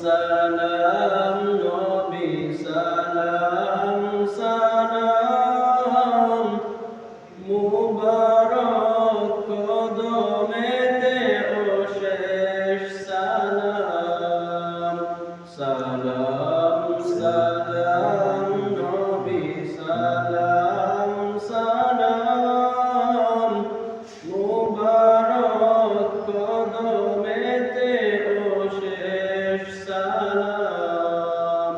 সালাম নবী সালাম সালাম মুবারক কদমেতে অশেষ সালাম সালাম সালাম নবী সালাম সালাম মুবারক কদমেতে অশেষ সালাম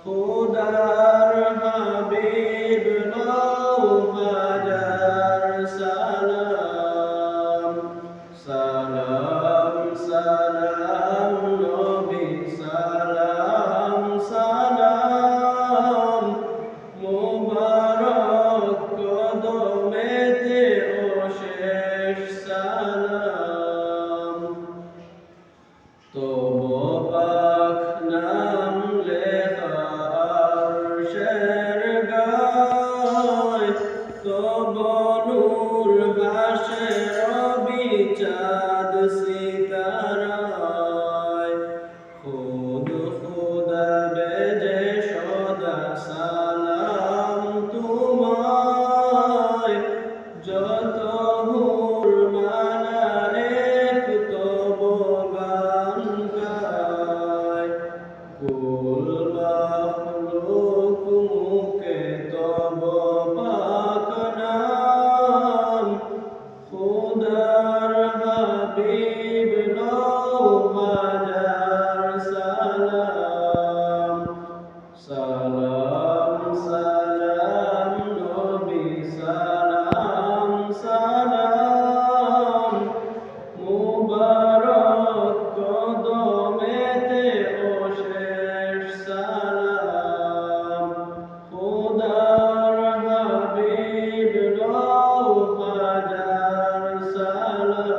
খোদার হাবিব নও হাজার সালাম সালাম সালাম নবী সালাম সালাম মুবারক কদমেতে অশেষ সালাম তব পাক নাম লেখা আরশের গায় তব নূর ভাসে রবি চাঁদ সিতারায় খুদ খুদা বেজে সদা সালাম তোমায় যত হুর মানা এক তব গান গায় কুল মাখলুক মুখে তব পাক নাম খোদার হাবিব নও হাজার সালাম সালাম সালাম নবী সালাম সালাম মুবারক কদমেতে অশেষ সালাম খোদার হাবিব নও হাজার সালাম